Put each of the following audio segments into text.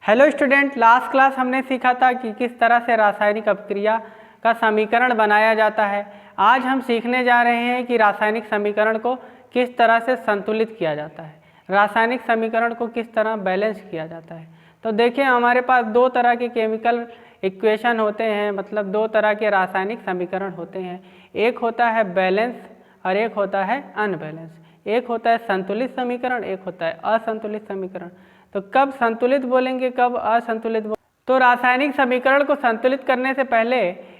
Hello student, last class हमने सीखा था कि किस तरह से रासायनिक अपक्रिया का समीकरण बनाया जाता है। आज हम सीखने जा रहे हैं कि रासायनिक समीकरण को किस तरह से संतुलित किया जाता है, रासायनिक समीकरण को किस तरह बैलेंस किया जाता है। तो देखिए, हमारे पास दो तरह के केमिकल इक्वेशन होते हैं, मतलब दो तरह के रासायनिक समीकरण होते हैं। एक होता है बैलेंस और एक होता है अनबैलेंस। एक होता है संतुलित समीकरण, एक होता है असंतुलित समीकरण। तो कब संतुलित बोलेंगे, कब असंतुलित तो रासायनिक समीकरण को संतुलित करने से पहले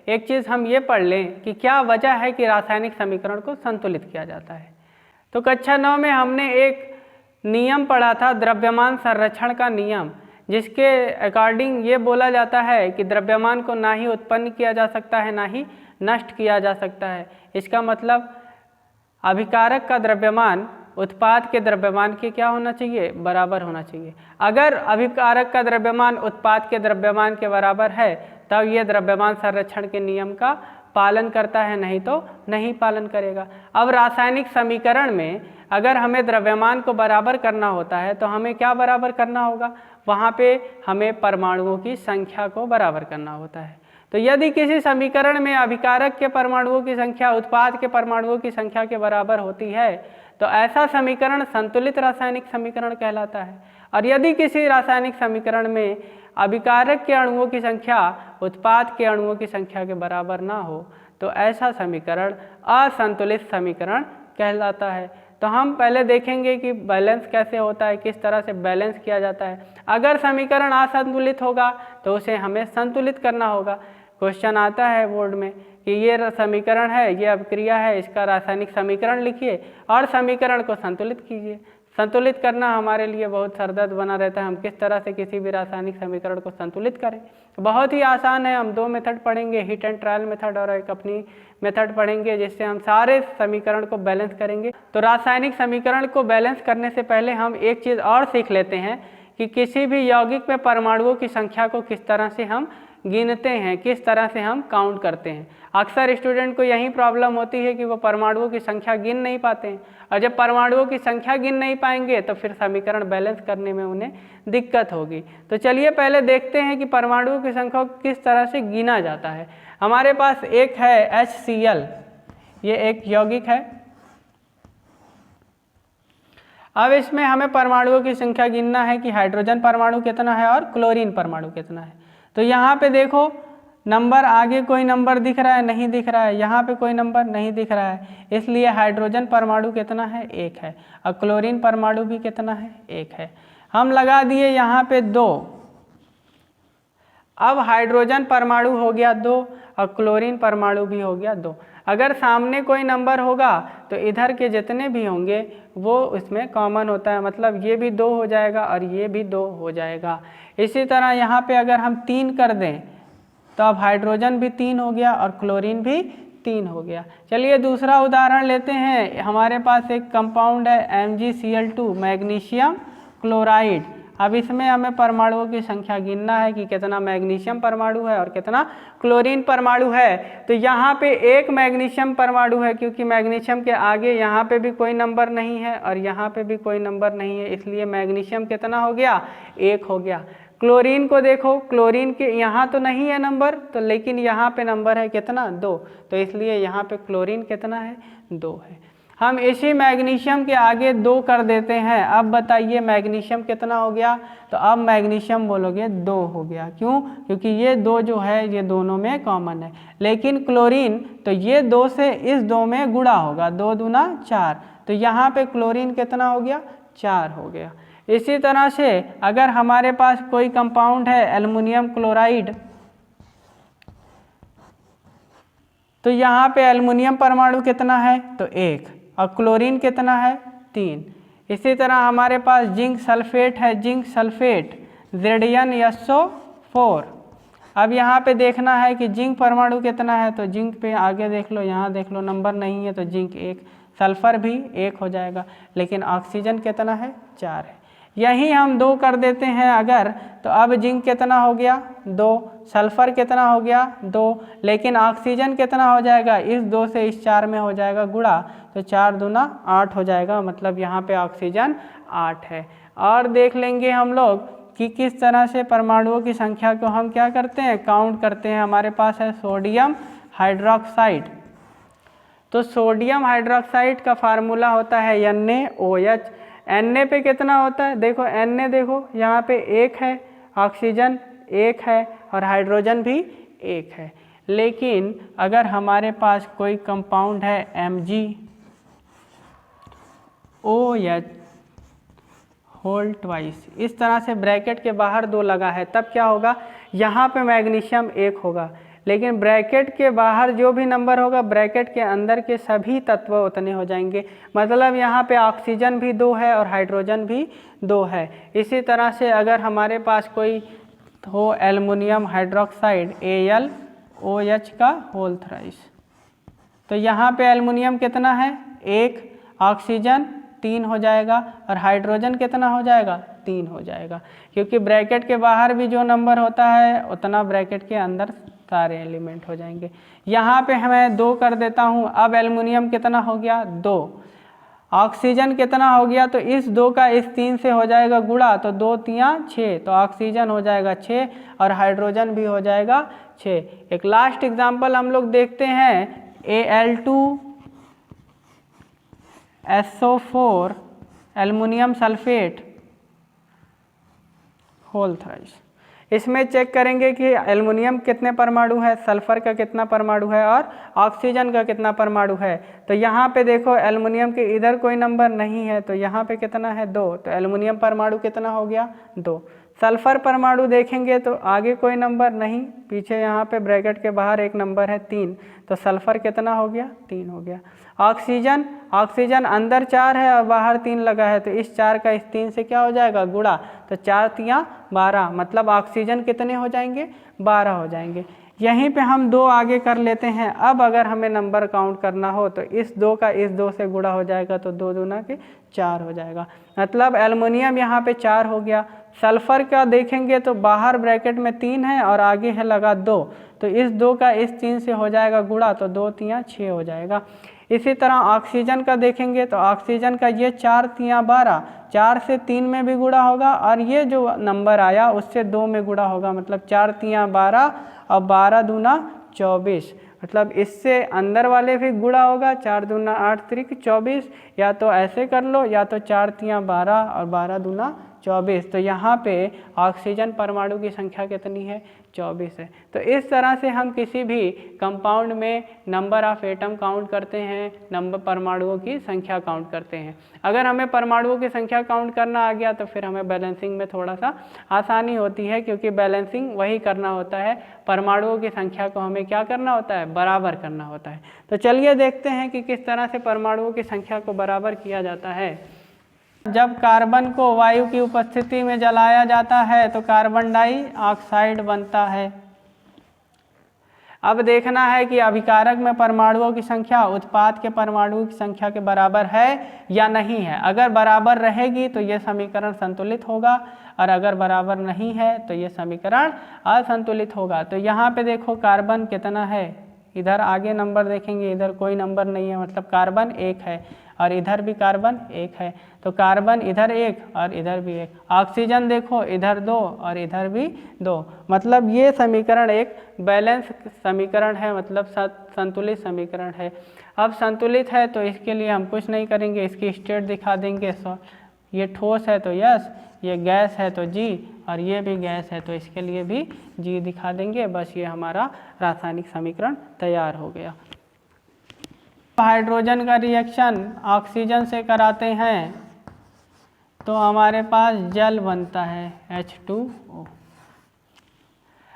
एक चीज़ हम ये पढ़ लें कि क्या वजह है कि रासायनिक समीकरण को संतुलित किया जाता है। तो कक्षा 9 में हमने एक नियम पढ़ा था, द्रव्यमान संरक्षण का नियम, जिसके अकॉर्डिंग ये बोला जाता है कि द्रव्यमान को ना ही उत्पन्न किया जा सकता है ना ही नष्ट किया जा सकता है। इसका मतलब अभिकारक का द्रव्यमान उत्पाद के द्रव्यमान के क्या होना चाहिए, बराबर होना चाहिए। अगर अभिकारक का द्रव्यमान उत्पाद के द्रव्यमान के बराबर है तब ये द्रव्यमान संरक्षण के नियम का पालन करता है, नहीं तो नहीं पालन करेगा। अब रासायनिक समीकरण में अगर हमें द्रव्यमान को बराबर करना होता है तो हमें क्या बराबर करना होगा, वहाँ पे हमें परमाणुओं की संख्या को बराबर करना होता है। तो यदि किसी समीकरण में अभिकारक के परमाणुओं की संख्या उत्पाद के परमाणुओं की संख्या के बराबर होती है तो ऐसा समीकरण संतुलित रासायनिक समीकरण कहलाता है। और यदि किसी रासायनिक समीकरण में अभिकारक के अणुओं की संख्या उत्पाद के अणुओं की संख्या के बराबर ना हो तो ऐसा समीकरण असंतुलित समीकरण कहलाता है। तो हम पहले देखेंगे कि बैलेंस कैसे होता है, किस तरह से बैलेंस किया जाता है। अगर समीकरण असंतुलित होगा तो उसे हमें संतुलित करना होगा। क्वेश्चन आता है बोर्ड में कि ये समीकरण है, ये अपक्रिया है, इसका रासायनिक समीकरण लिखिए और समीकरण को संतुलित कीजिए। संतुलित करना हमारे लिए बहुत सरदर्द बना रहता है, हम किस तरह से किसी भी रासायनिक समीकरण को संतुलित करें। बहुत ही आसान है, हम दो मेथड पढ़ेंगे, हिट एंड ट्रायल मेथड और एक अपनी मेथड पढ़ेंगे, जिससे हम सारे समीकरण को बैलेंस करेंगे। तो रासायनिक समीकरण को बैलेंस करने से पहले हम एक चीज़ और सीख लेते हैं कि किसी भी यौगिक में परमाणुओं की संख्या को किस तरह से हम गिनते हैं, किस तरह से हम काउंट करते हैं। अक्सर स्टूडेंट को यही प्रॉब्लम होती है कि वो परमाणुओं की संख्या गिन नहीं पाते हैं, और जब परमाणुओं की संख्या गिन नहीं पाएंगे तो फिर समीकरण बैलेंस करने में उन्हें दिक्कत होगी। तो चलिए पहले देखते हैं कि परमाणुओं की संख्या को किस तरह से गिना जाता है। हमारे पास एक है HCl, ये एक यौगिक है। अब इसमें हमें परमाणुओं की संख्या गिनना है कि हाइड्रोजन परमाणु कितना है और क्लोरीन परमाणु कितना है। तो यहाँ पे देखो नंबर, आगे कोई नंबर दिख रहा है, नहीं दिख रहा है, यहाँ पे कोई नंबर नहीं दिख रहा है, इसलिए हाइड्रोजन परमाणु कितना है, 1 है, और क्लोरीन परमाणु भी कितना है, 1 है। हम लगा दिए यहाँ पे 2। अब हाइड्रोजन परमाणु हो गया 2 और क्लोरीन परमाणु भी हो गया 2। अगर सामने कोई नंबर होगा तो इधर के जितने भी होंगे वो इसमें कॉमन होता है, मतलब ये भी 2 हो जाएगा और ये भी 2 हो जाएगा। इसी तरह यहाँ पे अगर हम 3 कर दें तो अब हाइड्रोजन भी 3 हो गया और क्लोरीन भी 3 हो गया। चलिए दूसरा उदाहरण लेते हैं। हमारे पास एक कंपाउंड है MgCl2, मैग्नीशियम क्लोराइड। अब इसमें हमें परमाणुओं की संख्या गिनना है कि कितना मैग्नीशियम परमाणु है और कितना क्लोरीन परमाणु है। तो यहाँ पे एक मैग्नीशियम परमाणु है, क्योंकि मैग्नीशियम के आगे यहाँ पे भी कोई नंबर नहीं है और यहाँ पे भी कोई नंबर नहीं है, इसलिए मैग्नीशियम कितना हो गया, 1 हो गया। क्लोरीन को देखो, क्लोरीन के यहाँ तो नहीं है नंबर, तो लेकिन यहाँ पे नंबर है कितना, 2, तो इसलिए यहाँ पे क्लोरीन कितना है, 2 है। हम इसी मैग्नीशियम के आगे 2 कर देते हैं। अब बताइए मैग्नीशियम कितना हो गया, तो अब मैग्नीशियम बोलोगे 2 हो गया। क्यों? क्योंकि ये 2 जो है ये दोनों में कॉमन है। लेकिन क्लोरीन तो ये 2 से इस 2 में गुणा होगा, 2 दूना 4, तो यहाँ पे क्लोरीन कितना हो गया, 4 हो गया। इसी तरह से अगर हमारे पास कोई कंपाउंड है एल्युमिनियम क्लोराइड, तो यहाँ पे एल्युमिनियम परमाणु कितना है, तो 1, और क्लोरीन कितना है, 3। इसी तरह हमारे पास जिंक सल्फेट है, जिंक सल्फेट ZnSO4। अब यहाँ पे देखना है कि जिंक परमाणु कितना है, तो जिंक पे आगे देख लो, यहाँ देख लो नंबर नहीं है तो जिंक 1, सल्फर भी 1 हो जाएगा। लेकिन ऑक्सीजन कितना है, 4 है। यही हम 2 कर देते हैं अगर, तो अब जिंक कितना हो गया, 2, सल्फर कितना हो गया, 2, लेकिन ऑक्सीजन कितना हो जाएगा, इस 2 से इस 4 में हो जाएगा गुणा, तो 4 दूना 8 हो जाएगा, मतलब यहाँ पे ऑक्सीजन 8 है। और देख लेंगे हम लोग कि किस तरह से परमाणुओं की संख्या को हम क्या करते हैं, काउंट करते हैं। हमारे पास है सोडियम हाइड्रोक्साइड। तो सोडियम हाइड्रोक्साइड का फार्मूला होता है NaOH। Na पे कितना होता है, देखो Na देखो यहाँ पे 1 है, ऑक्सीजन 1 है और हाइड्रोजन भी 1 है। लेकिन अगर हमारे पास कोई कंपाउंड है MgOH होल ट्वाइस, इस तरह से ब्रैकेट के बाहर 2 लगा है, तब क्या होगा, यहाँ पे मैग्नीशियम 1 होगा, लेकिन ब्रैकेट के बाहर जो भी नंबर होगा ब्रैकेट के अंदर के सभी तत्व उतने हो जाएंगे। मतलब यहाँ पे ऑक्सीजन भी 2 है और हाइड्रोजन भी 2 है। इसी तरह से अगर हमारे पास कोई हो एल्युमिनियम हाइड्रोक्साइड AlOH का होल थ्राइस, तो यहाँ पे एल्युमिनियम कितना है 1, ऑक्सीजन 3 हो जाएगा और हाइड्रोजन कितना हो जाएगा 3 हो जाएगा, क्योंकि ब्रैकेट के बाहर भी जो नंबर होता है उतना ब्रैकेट के अंदर सारे एलिमेंट हो जाएंगे। यहाँ पे मैं 2 कर देता हूँ। अब एल्युमिनियम कितना हो गया 2, ऑक्सीजन कितना हो गया, तो इस 2 का इस 3 से हो जाएगा गुणा, तो 2 3 6, तो ऑक्सीजन हो जाएगा 6 और हाइड्रोजन भी हो जाएगा 6। एक लास्ट एग्जाम्पल हम लोग देखते हैं Al2SO4 aluminium sulphate whole thrice. इसमें चेक करेंगे कि एल्युमिनियम कितने परमाणु है, सल्फर का कितना परमाणु है और ऑक्सीजन का कितना परमाणु है। तो यहाँ पे देखो एल्युमिनियम के इधर कोई नंबर नहीं है, तो यहाँ पे कितना है 2, तो एल्युमिनियम परमाणु कितना हो गया 2। सल्फर परमाणु देखेंगे तो आगे कोई नंबर नहीं, पीछे यहाँ पे ब्रैकेट के बाहर एक नंबर है 3, तो सल्फर कितना हो गया 3 हो गया। ऑक्सीजन अंदर 4 है और बाहर 3 लगा है, तो इस 4 का इस 3 से क्या हो जाएगा गुणा, तो 4 3 12, मतलब ऑक्सीजन कितने हो जाएंगे 12 हो जाएंगे। यहीं पे हम 2 आगे कर लेते हैं। अब अगर हमें नंबर काउंट करना हो तो इस 2 का इस 2 से गुणा हो जाएगा, तो 2 दूना के 4 हो जाएगा, मतलब एल्युमिनियम यहाँ पे 4 हो गया। सल्फर का देखेंगे तो बाहर ब्रैकेट में 3 है और आगे है लगा 2, तो इस 2 का इस 3 से हो जाएगा गुणा, तो 2 3 6 हो जाएगा। इसी तरह ऑक्सीजन का देखेंगे तो ऑक्सीजन का ये 4 3 12, 4 से 3 में भी गुणा होगा और ये जो नंबर आया उससे 2 में गुणा होगा, मतलब 4 3 12 और 12 दूना 24, मतलब इससे अंदर वाले भी गुणा होगा, 4 दूना 8 त्रिक 24, या तो ऐसे कर लो या तो 4 3 12 और 12 दूना 24। तो यहाँ पे ऑक्सीजन परमाणु की संख्या कितनी है 24 है। तो इस तरह से हम किसी भी कंपाउंड में नंबर ऑफ एटम काउंट करते हैं, नंबर परमाणुओं की संख्या काउंट करते हैं। अगर हमें परमाणुओं की संख्या काउंट करना आ गया तो फिर हमें बैलेंसिंग में थोड़ा सा आसानी होती है, क्योंकि बैलेंसिंग वही करना होता है, परमाणुओं की संख्या को हमें क्या करना होता है, बराबर करना होता है। तो चलिए देखते हैं कि किस तरह से परमाणुओं की संख्या को बराबर किया जाता है। जब कार्बन को वायु की उपस्थिति में जलाया जाता है तो कार्बन डाइऑक्साइड बनता है। अब देखना है कि अभिकारक में परमाणुओं की संख्या उत्पाद के परमाणुओं की संख्या के बराबर है या नहीं है। अगर बराबर रहेगी तो यह समीकरण संतुलित होगा, और अगर बराबर नहीं है तो यह समीकरण असंतुलित होगा। तो यहाँ पे देखो कार्बन कितना है, इधर आगे नंबर देखेंगे, इधर कोई नंबर नहीं है, मतलब कार्बन 1 है, और इधर भी कार्बन 1 है, तो कार्बन इधर 1 और इधर भी 1। ऑक्सीजन देखो इधर 2 और इधर भी 2, मतलब ये समीकरण एक बैलेंस समीकरण है, मतलब संतुलित समीकरण है। अब संतुलित है तो इसके लिए हम कुछ नहीं करेंगे, इसकी स्टेट दिखा देंगे। ये ठोस है तो यस, ये गैस है तो जी, और ये भी गैस है तो इसके लिए भी जी दिखा देंगे। बस ये हमारा रासायनिक समीकरण तैयार हो गया। हाइड्रोजन का रिएक्शन ऑक्सीजन से कराते हैं तो हमारे पास जल बनता है H2O।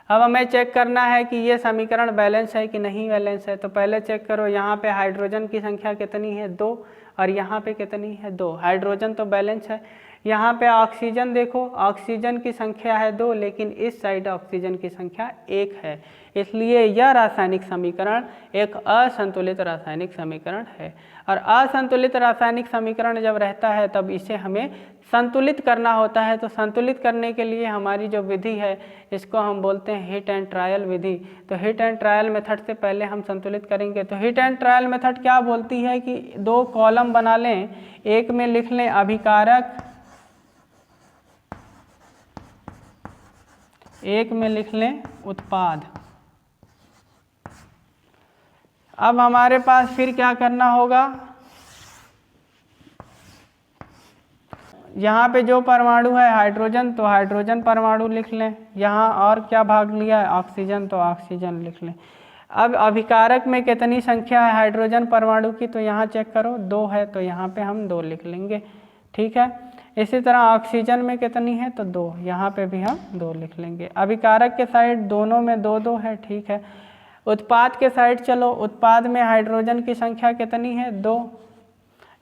अब हमें चेक करना है कि ये समीकरण बैलेंस है कि नहीं बैलेंस है। तो पहले चेक करो, यहाँ पे हाइड्रोजन की संख्या कितनी है 2 और यहाँ पे कितनी है 2, हाइड्रोजन तो बैलेंस है। यहाँ पे ऑक्सीजन देखो, ऑक्सीजन की संख्या है 2, लेकिन इस साइड ऑक्सीजन की संख्या 1 है, इसलिए यह रासायनिक समीकरण एक असंतुलित रासायनिक समीकरण है। और असंतुलित रासायनिक समीकरण जब रहता है तब इसे हमें संतुलित करना होता है। तो संतुलित करने के लिए हमारी जो विधि है इसको हम बोलते हैं हिट एंड ट्रायल विधि। तो हिट एंड ट्रायल मेथड से पहले हम संतुलित करेंगे। तो हिट एंड ट्रायल मेथड क्या बोलती है कि 2 कॉलम बना लें, एक में लिख लें अभिकारक 1 में लिख लें उत्पाद। अब हमारे पास फिर क्या करना होगा, यहाँ पे जो परमाणु है हाइड्रोजन, तो हाइड्रोजन परमाणु लिख लें। यहाँ और क्या भाग लिया है, ऑक्सीजन, तो ऑक्सीजन लिख लें। अब अभिकारक में कितनी संख्या है हाइड्रोजन परमाणु की, तो यहाँ चेक करो 2 है, तो यहाँ पे हम 2 लिख लेंगे। ठीक है, इसी तरह ऑक्सीजन में कितनी है, तो 2, यहाँ पे भी हम 2 लिख लेंगे। अभिकारक के साइड दोनों में 2-2 है। ठीक है, उत्पाद के साइड चलो, उत्पाद में हाइड्रोजन की संख्या कितनी है, 2,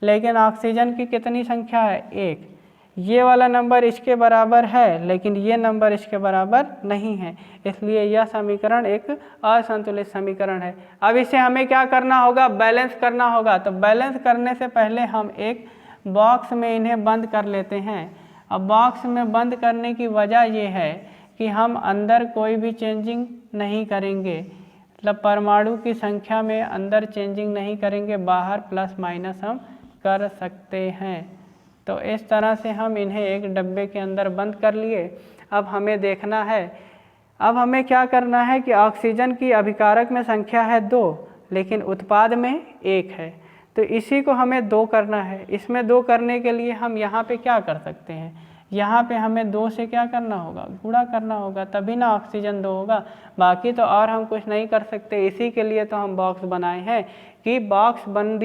लेकिन ऑक्सीजन की कितनी संख्या है, 1। ये वाला नंबर इसके बराबर है, लेकिन ये नंबर इसके बराबर नहीं है, इसलिए यह समीकरण एक असंतुलित समीकरण है। अब इसे हमें क्या करना होगा, बैलेंस करना होगा। तो बैलेंस करने से पहले हम एक बॉक्स में इन्हें बंद कर लेते हैं। अब बॉक्स में बंद करने की वजह ये है कि हम अंदर कोई भी चेंजिंग नहीं करेंगे, मतलब परमाणु की संख्या में अंदर चेंजिंग नहीं करेंगे, बाहर प्लस माइनस हम कर सकते हैं। तो इस तरह से हम इन्हें एक डब्बे के अंदर बंद कर लिए। अब हमें देखना है, अब हमें क्या करना है कि ऑक्सीजन की अभिकारक में संख्या है 2, लेकिन उत्पाद में 1 है, तो इसी को हमें 2 करना है। इसमें 2 करने के लिए हम यहाँ पे क्या कर सकते हैं, यहाँ पे हमें 2 से क्या करना होगा, गुणा करना होगा, तभी ना ऑक्सीजन 2 होगा। बाकी तो और हम कुछ नहीं कर सकते। इसी के लिए तो हम बॉक्स बनाए हैं कि बॉक्स बन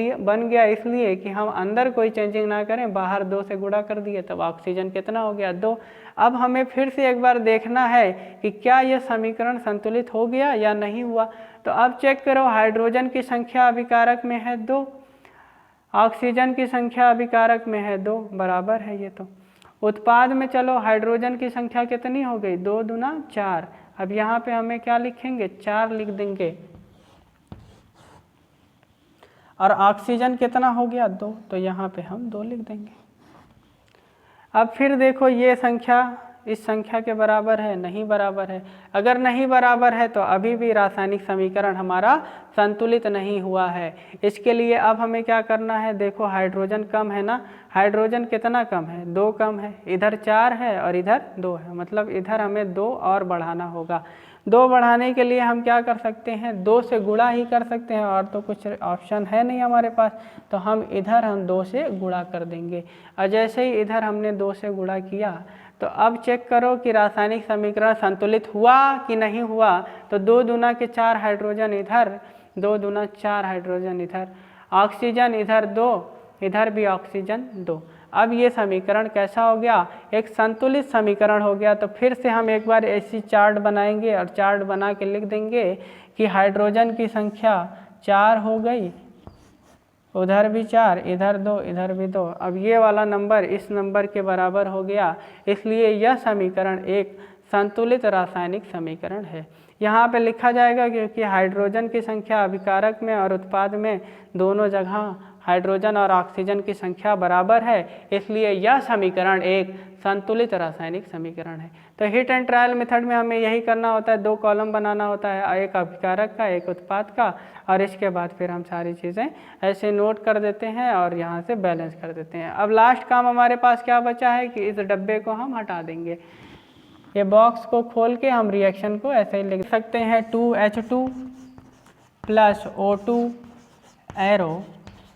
गया इसलिए कि हम अंदर कोई चेंजिंग ना करें, बाहर 2 से गुणा कर दिए, तब ऑक्सीजन कितना हो गया, 2। अब हमें फिर से एक बार देखना है कि क्या यह समीकरण संतुलित हो गया या नहीं हुआ। तो अब चेक करो, हाइड्रोजन की संख्या अभिकारक में है 2, ऑक्सीजन की संख्या अभिकारक में है 2, बराबर है ये। तो उत्पाद में चलो हाइड्रोजन की संख्या कितनी हो गई, 2 दूना 4। अब यहाँ पे हमें क्या लिखेंगे, 4 लिख देंगे। और ऑक्सीजन कितना हो गया, 2, तो यहाँ पे हम 2 लिख देंगे। अब फिर देखो ये संख्या इस संख्या के बराबर है, नहीं बराबर है। अगर नहीं बराबर है तो अभी भी रासायनिक समीकरण हमारा संतुलित नहीं हुआ है। इसके लिए अब हमें क्या करना है, देखो हाइड्रोजन कम है ना, हाइड्रोजन कितना कम है, 2 कम है, इधर 4 है और इधर 2 है, मतलब इधर हमें 2 और बढ़ाना होगा। 2 बढ़ाने के लिए हम क्या कर सकते हैं, 2 से गुणा ही कर सकते हैं, और तो कुछ ऑप्शन है नहीं हमारे पास। तो हम इधर 2 से गुणा कर देंगे, और जैसे ही इधर हमने 2 से गुणा किया, तो अब चेक करो कि रासायनिक समीकरण संतुलित हुआ कि नहीं हुआ। तो 2 दूना के 4 हाइड्रोजन इधर, 2 दूना 4 हाइड्रोजन इधर, ऑक्सीजन इधर 2, इधर भी ऑक्सीजन 2। अब ये समीकरण कैसा हो गया, एक संतुलित समीकरण हो गया। तो फिर से हम एक बार ऐसी चार्ट बनाएंगे और चार्ट बना के लिख देंगे कि हाइड्रोजन की संख्या 4 हो गई, उधर भी 4, इधर 2, इधर भी 2। अब ये वाला नंबर इस नंबर के बराबर हो गया, इसलिए यह समीकरण एक संतुलित रासायनिक समीकरण है। यहाँ पे लिखा जाएगा क्योंकि हाइड्रोजन की संख्या अभिकारक में और उत्पाद में दोनों जगह हाइड्रोजन और ऑक्सीजन की संख्या बराबर है, इसलिए यह समीकरण एक संतुलित रासायनिक समीकरण है। तो हिट एंड ट्रायल मेथड में हमें यही करना होता है, 2 कॉलम बनाना होता है, एक अभिकारक का, एक उत्पाद का, और इसके बाद फिर हम सारी चीज़ें ऐसे नोट कर देते हैं और यहाँ से बैलेंस कर देते हैं। अब लास्ट काम हमारे पास क्या बचा है कि इस डब्बे को हम हटा देंगे। ये बॉक्स को खोल के हम रिएक्शन को ऐसे ही लिख सकते हैं, 2H2 + O2 एरो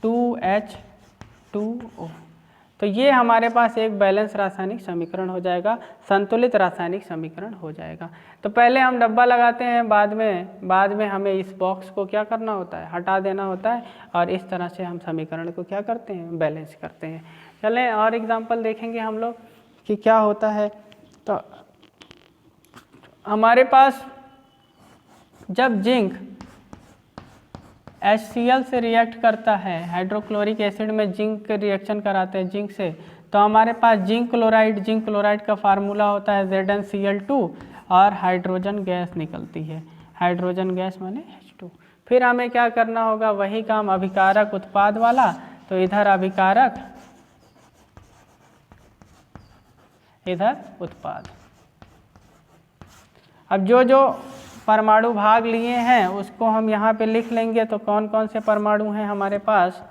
2H2O। तो ये हमारे पास एक बैलेंस रासायनिक समीकरण हो जाएगा, संतुलित रासायनिक समीकरण हो जाएगा। तो पहले हम डब्बा लगाते हैं, बाद में हमें इस बॉक्स को क्या करना होता है, हटा देना होता है, और इस तरह से हम समीकरण को क्या करते हैं, बैलेंस करते हैं। चलें और एग्जाम्पल देखेंगे हम लोग कि क्या होता है। तो हमारे पास जब जिंक HCl से रिएक्ट करता है, हाइड्रोक्लोरिक एसिड में जिंक रिएक्शन कराते हैं जिंक से, तो हमारे पास जिंक क्लोराइड का फार्मूला होता है ZnCl2, और हाइड्रोजन गैस निकलती है, हाइड्रोजन गैस माने H2। फिर हमें क्या करना होगा, वही काम अभिकारक उत्पाद वाला, तो इधर अभिकारक इधर उत्पाद। अब जो परमाणु भाग लिए हैं उसको हम यहाँ पे लिख लेंगे। तो कौन कौन से परमाणु हैं हमारे पास,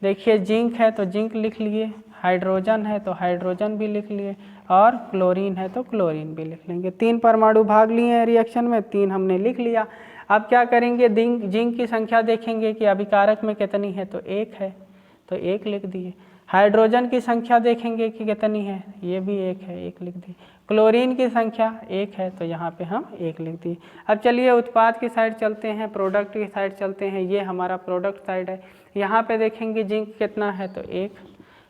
देखिए जिंक है तो जिंक लिख लिए, हाइड्रोजन है तो हाइड्रोजन भी लिख लिए, और क्लोरीन है तो क्लोरीन भी लिख लेंगे। 3 परमाणु भाग लिए हैं रिएक्शन में, 3 हमने लिख लिया। अब क्या करेंगे, जिंक की संख्या देखेंगे कि अभिकारक में कितनी है, तो 1 है तो 1 लिख दिए। हाइड्रोजन की संख्या देखेंगे कि कितनी है, ये भी 1 है, 1 लिख दिए। क्लोरीन की संख्या 1 है तो यहाँ पे हम 1 लिख दिए। अब चलिए उत्पाद की साइड चलते हैं, प्रोडक्ट की साइड चलते हैं। ये हमारा प्रोडक्ट साइड है। यहाँ पे देखेंगे जिंक कितना है तो 1,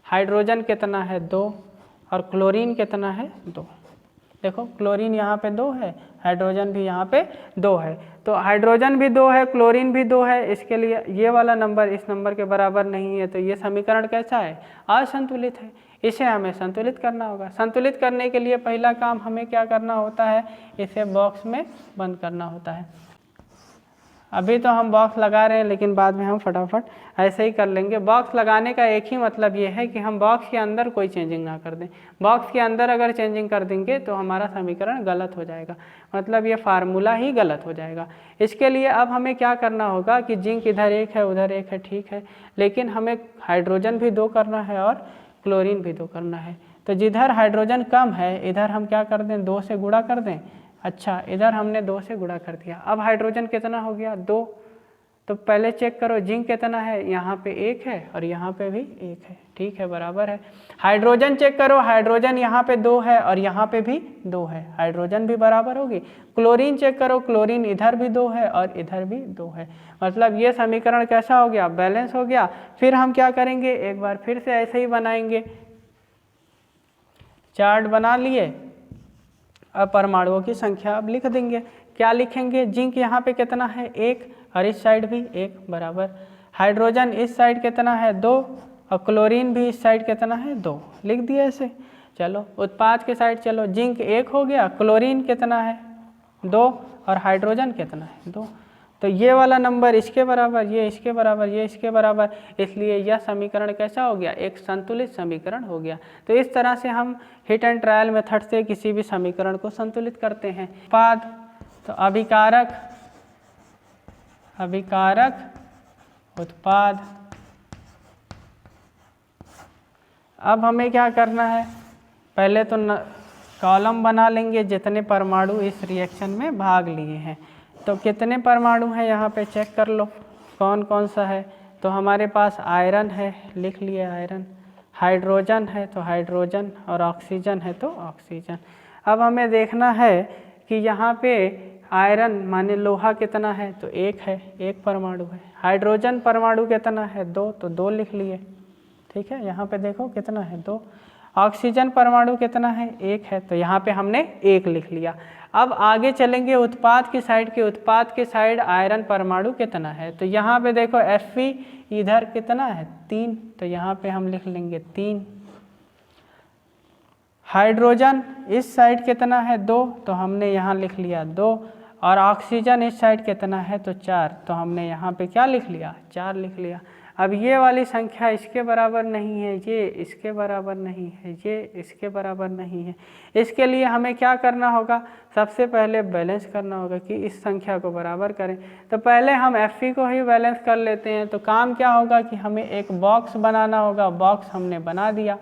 हाइड्रोजन कितना है 2, और क्लोरीन कितना है 2। देखो क्लोरीन यहाँ पे 2 है, हाइड्रोजन भी यहाँ पे 2 है, तो हाइड्रोजन भी 2 है, क्लोरीन भी 2 है। इसके लिए ये वाला नंबर इस नंबर के बराबर नहीं है, तो ये समीकरण कैसा है, असंतुलित है। इसे हमें संतुलित करना होगा। संतुलित करने के लिए पहला काम हमें क्या करना होता है, इसे बॉक्स में बंद करना होता है। अभी तो हम बॉक्स लगा रहे हैं, लेकिन बाद में हम फटाफट ऐसे ही कर लेंगे। बॉक्स लगाने का एक ही मतलब ये है कि हम बॉक्स के अंदर कोई चेंजिंग ना कर दें। बॉक्स के अंदर अगर चेंजिंग कर देंगे तो हमारा समीकरण गलत हो जाएगा, मतलब ये फार्मूला ही गलत हो जाएगा। इसके लिए अब हमें क्या करना होगा कि जिंक इधर 1 है उधर 1 है, ठीक है, लेकिन हमें हाइड्रोजन भी 2 करना है और क्लोरीन भी 2 करना है। तो जिधर हाइड्रोजन कम है इधर हम क्या कर दें, 2 से गुणा कर दें। अच्छा, इधर हमने 2 से गुणा कर दिया। अब हाइड्रोजन कितना हो गया, 2। तो पहले चेक करो जिंक कितना है, यहाँ पे 1 है और यहाँ पे भी 1 है, ठीक है, बराबर है। हाइड्रोजन चेक करो, हाइड्रोजन यहाँ पे 2 है और यहाँ पे भी 2 है, हाइड्रोजन भी बराबर होगी। क्लोरीन चेक करो, क्लोरीन इधर भी 2 है और इधर भी 2 है, मतलब ये समीकरण कैसा हो गया, बैलेंस हो गया। फिर हम क्या करेंगे, एक बार फिर से ऐसे ही बनाएंगे, चार्ट बना लिए। अब परमाणुओं की संख्या अब लिख देंगे। क्या लिखेंगे, जिंक यहाँ पे कितना है 1 और इस साइड भी 1 बराबर। हाइड्रोजन इस साइड कितना है 2 और क्लोरीन भी इस साइड कितना है 2, लिख दिया ऐसे। चलो उत्पाद के साइड चलो, जिंक 1 हो गया, क्लोरीन कितना है 2 और हाइड्रोजन कितना है 2। तो ये वाला नंबर इसके बराबर, ये इसके बराबर, ये इसके बराबर, इसलिए यह समीकरण कैसा हो गया, एक संतुलित समीकरण हो गया। तो इस तरह से हम हिट एंड ट्रायल मेथड से किसी भी समीकरण को संतुलित करते हैं। उत्पाद तो अभिकारक, उत्पाद। अब हमें क्या करना है, पहले तो कॉलम बना लेंगे जितने परमाणु इस रिएक्शन में भाग लिए हैं। तो कितने परमाणु हैं यहाँ पे चेक कर लो, कौन कौन सा है। तो हमारे पास आयरन है, लिख लिए आयरन, हाइड्रोजन है तो हाइड्रोजन, और ऑक्सीजन है तो ऑक्सीजन। अब हमें देखना है कि यहाँ पे आयरन माने लोहा कितना है, तो 1 है, 1 परमाणु है। हाइड्रोजन परमाणु कितना है 2, तो 2 लिख लिए, ठीक है। यहाँ पे देखो कितना है 2। ऑक्सीजन परमाणु कितना है 1 है, तो यहाँ पे हमने 1 लिख लिया। अब आगे चलेंगे उत्पाद की साइड के, उत्पाद के साइड आयरन परमाणु कितना है, तो यहाँ पे देखो Fe इधर कितना है 3, तो यहाँ पे हम लिख लेंगे 3। हाइड्रोजन इस साइड कितना है 2, तो हमने यहाँ लिख लिया 2, और ऑक्सीजन इस साइड कितना है तो 4, तो हमने यहाँ पे क्या लिख लिया 4 लिख लिया। अब ये वाली संख्या इसके बराबर नहीं है, ये इसके बराबर नहीं है, ये इसके बराबर नहीं है। इसके लिए हमें क्या करना होगा, सबसे पहले बैलेंस करना होगा कि इस संख्या को बराबर करें। तो पहले हम Fe को ही बैलेंस कर लेते हैं। तो काम क्या होगा कि हमें एक बॉक्स बनाना होगा, बॉक्स हमने बना दिया।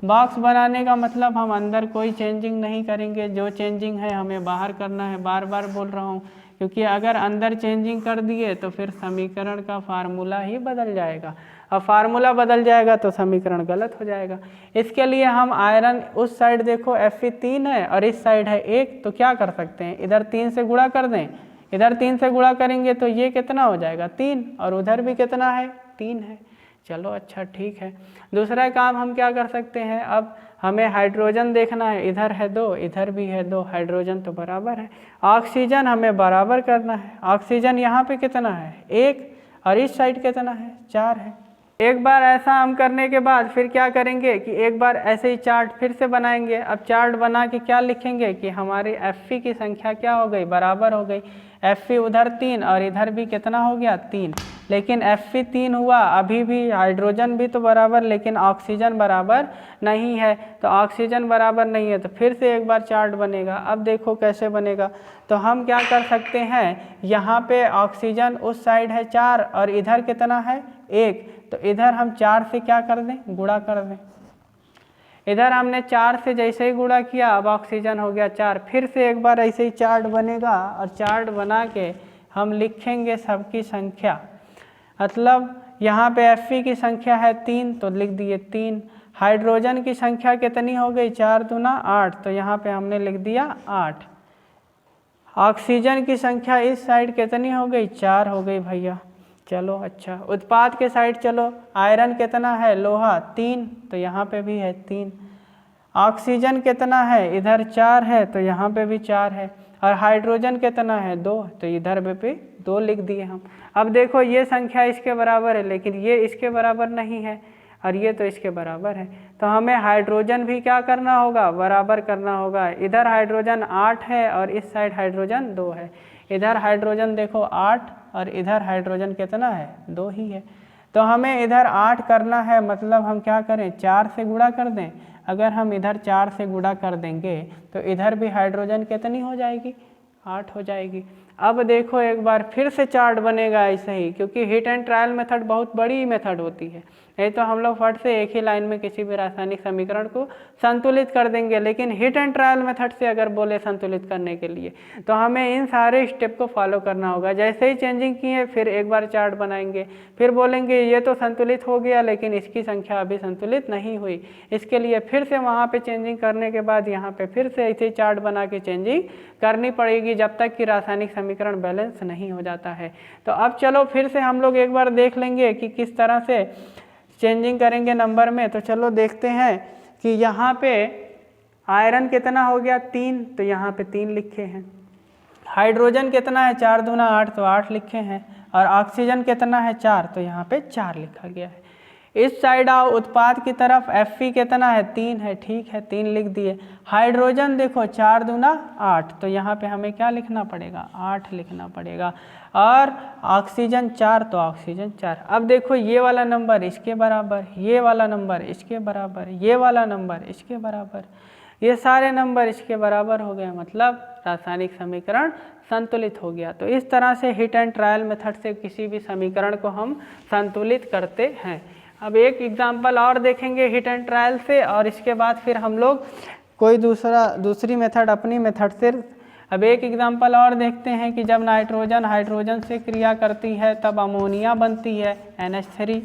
बॉक्स बनाने का मतलब हम अंदर कोई चेंजिंग नहीं करेंगे, जो चेंजिंग है हमें बाहर करना है। बार बार बोल रहा हूँ, क्योंकि अगर अंदर चेंजिंग कर दिए तो फिर समीकरण का फार्मूला ही बदल जाएगा, और फार्मूला बदल जाएगा तो समीकरण गलत हो जाएगा। इसके लिए हम आयरन उस साइड देखो Fe 3 है और इस साइड है 1, तो क्या कर सकते हैं, इधर 3 से गुणा कर दें। इधर 3 से गुणा करेंगे तो ये कितना हो जाएगा 3, और उधर भी कितना है 3 है। चलो अच्छा ठीक है। दूसरा काम हम क्या कर सकते हैं, अब हमें हाइड्रोजन देखना है, इधर है 2 इधर भी है 2, हाइड्रोजन तो बराबर है। ऑक्सीजन हमें बराबर करना है, ऑक्सीजन यहाँ पे कितना है 1 और इस साइड कितना है 4 है। एक बार ऐसा हम करने के बाद फिर क्या करेंगे कि एक बार ऐसे ही चार्ट फिर से बनाएंगे। अब चार्ट बना के क्या लिखेंगे कि हमारी Fe की संख्या क्या हो गई, बराबर हो गई। Fe उधर 3 और इधर भी कितना हो गया 3, लेकिन Fe 3 हुआ, अभी भी हाइड्रोजन भी तो बराबर, लेकिन ऑक्सीजन बराबर नहीं है। तो ऑक्सीजन बराबर नहीं है तो फिर से एक बार चार्ट बनेगा। अब देखो कैसे बनेगा, तो हम क्या कर सकते हैं, यहाँ पे ऑक्सीजन उस साइड है 4 और इधर कितना है 1, तो इधर हम 4 से क्या कर दें, गुणा कर दें। इधर हमने 4 से जैसे ही गुणा किया, अब ऑक्सीजन हो गया 4। फिर से एक बार ऐसे ही चार्ट बनेगा और चार्ट बना के हम लिखेंगे सबकी संख्या। मतलब यहाँ पे Fe की संख्या है 3 तो लिख दिए 3। हाइड्रोजन की संख्या कितनी हो गई, 4 दूना 8 तो यहाँ पे हमने लिख दिया 8। ऑक्सीजन की संख्या इस साइड कितनी हो गई, 4 हो गई भैया। चलो अच्छा, उत्पाद के साइड चलो, आयरन कितना है, लोहा 3 तो यहाँ पे भी है 3। ऑक्सीजन कितना है, इधर 4 है तो यहाँ पे भी 4 है। और हाइड्रोजन कितना है, 2 तो इधर पे 2 लिख दिए हम। अब देखो ये संख्या इसके बराबर है, लेकिन ये इसके बराबर नहीं है और ये तो इसके बराबर है, तो हमें हाइड्रोजन भी क्या करना होगा, बराबर करना होगा। इधर हाइड्रोजन 8 है और इस साइड हाइड्रोजन 2 है। इधर हाइड्रोजन देखो 8 और इधर हाइड्रोजन कितना है, 2 ही है। तो हमें इधर 8 करना है, मतलब हम क्या करें, 4 से गुणा कर दें। अगर हम इधर 4 से गुणा कर देंगे तो इधर भी हाइड्रोजन कितनी हो जाएगी, 8 हो जाएगी। अब देखो एक बार फिर से चार्ट बनेगा ऐसे ही, क्योंकि हिट एंड ट्रायल मेथड बहुत बड़ी मेथड होती है। नहीं तो हम लोग फट से एक ही लाइन में किसी भी रासायनिक समीकरण को संतुलित कर देंगे, लेकिन हिट एंड ट्रायल मेथड से अगर बोले संतुलित करने के लिए तो हमें इन सारे स्टेप को फॉलो करना होगा। जैसे ही चेंजिंग किए फिर एक बार चार्ट बनाएंगे, फिर बोलेंगे ये तो संतुलित हो गया लेकिन इसकी संख्या अभी संतुलित नहीं हुई, इसके लिए फिर से वहाँ पे चेंजिंग करने के बाद यहाँ पे फिर से ऐसे चार्ट बना के चेंजिंग करनी पड़ेगी जब तक कि रासायनिक समीकरण बैलेंस नहीं हो जाता है। तो अब चलो फिर से हम लोग एक बार देख लेंगे कि किस तरह से चेंजिंग करेंगे नंबर में। तो चलो देखते हैं कि यहाँ पे आयरन कितना हो गया, 3 तो यहाँ पे 3 लिखे हैं। हाइड्रोजन कितना है, 4 दूना 8 तो 8 लिखे हैं। और ऑक्सीजन कितना है, 4 तो यहाँ पे 4 लिखा गया है। इस साइड आओ, उत्पाद की तरफ Fe कितना है, 3 है, ठीक है 3 लिख दिए। हाइड्रोजन देखो 4 दूना 8 तो यहाँ पे हमें क्या लिखना पड़ेगा, 8 लिखना पड़ेगा। और ऑक्सीजन 4 तो ऑक्सीजन 4। अब देखो ये वाला नंबर इसके बराबर, ये वाला नंबर इसके बराबर, ये वाला नंबर इसके बराबर, ये सारे नंबर इसके बराबर हो गए, मतलब रासायनिक समीकरण संतुलित हो गया। तो इस तरह से हिट एंड ट्रायल मेथड से किसी भी समीकरण को हम संतुलित करते हैं। अब एक एग्जाम्पल और देखेंगे हिट एंड ट्रायल से, और इसके बाद फिर हम लोग कोई दूसरी मेथड अपनी मेथड से। अब एक एग्जाम्पल और देखते हैं कि जब नाइट्रोजन हाइड्रोजन से क्रिया करती है तब अमोनिया बनती है NH3।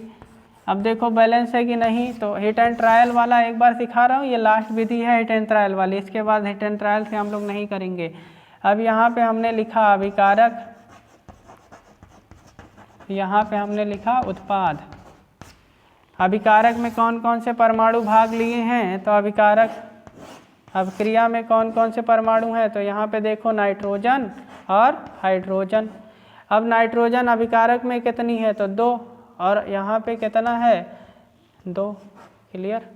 अब देखो बैलेंस है कि नहीं, तो हिट एंड ट्रायल वाला एक बार सिखा रहा हूँ, ये लास्ट विधि है हिट एंड ट्रायल वाली, इसके बाद हिट एंड ट्रायल से हम लोग नहीं करेंगे। अब यहाँ पे हमने लिखा अभिकारक, यहाँ पे हमने लिखा उत्पाद। अभिकारक में कौन कौन से परमाणु भाग लिए हैं, तो अभिकारक अभिक्रिया में कौन कौन से परमाणु हैं, तो यहाँ पे देखो नाइट्रोजन और हाइड्रोजन। अब नाइट्रोजन अभिकारक में कितनी है, तो 2, और यहाँ पे कितना है, 2। क्लियर।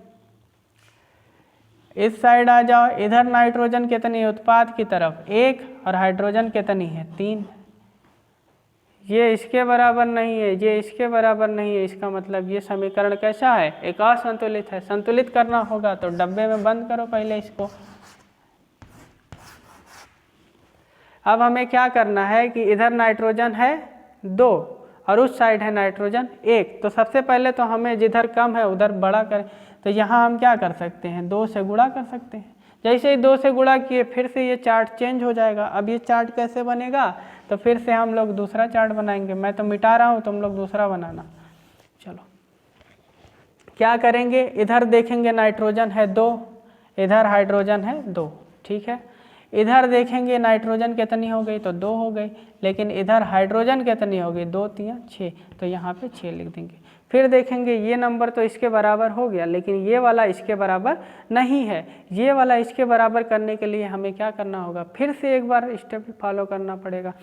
इस साइड आ जाओ, इधर नाइट्रोजन कितनी है, उत्पाद की तरफ 1, और हाइड्रोजन कितनी है, 3। ये इसके बराबर नहीं है, ये इसके बराबर नहीं है, इसका मतलब ये समीकरण कैसा है, एक असंतुलित है। संतुलित करना होगा तो डब्बे में बंद करो पहले इसको। अब हमें क्या करना है कि इधर नाइट्रोजन है 2 और उस साइड है नाइट्रोजन 1, तो सबसे पहले तो हमें जिधर कम है उधर बड़ा करें। तो यहाँ हम क्या कर सकते हैं, 2 से गुणा कर सकते हैं। जैसे ही 2 से गुणा किए फिर से ये चार्ट चेंज हो जाएगा। अब ये चार्ट कैसे बनेगा, तो फिर से हम लोग दूसरा चार्ट बनाएंगे। मैं तो मिटा रहा हूँ, तुम लोग दूसरा बनाना। चलो क्या करेंगे, इधर देखेंगे नाइट्रोजन है 2, इधर हाइड्रोजन है 2, ठीक है। इधर देखेंगे नाइट्रोजन कितनी हो गई, तो 2 हो गई, लेकिन इधर हाइड्रोजन कितनी हो गई, 2 3 6, तो यहाँ पे 6 लिख देंगे। फिर देखेंगे ये नंबर तो इसके बराबर हो गया, लेकिन ये वाला इसके बराबर नहीं है। ये वाला इसके बराबर करने के लिए हमें क्या करना होगा, फिर से एक बार स्टेप फॉलो करना पड़ेगा।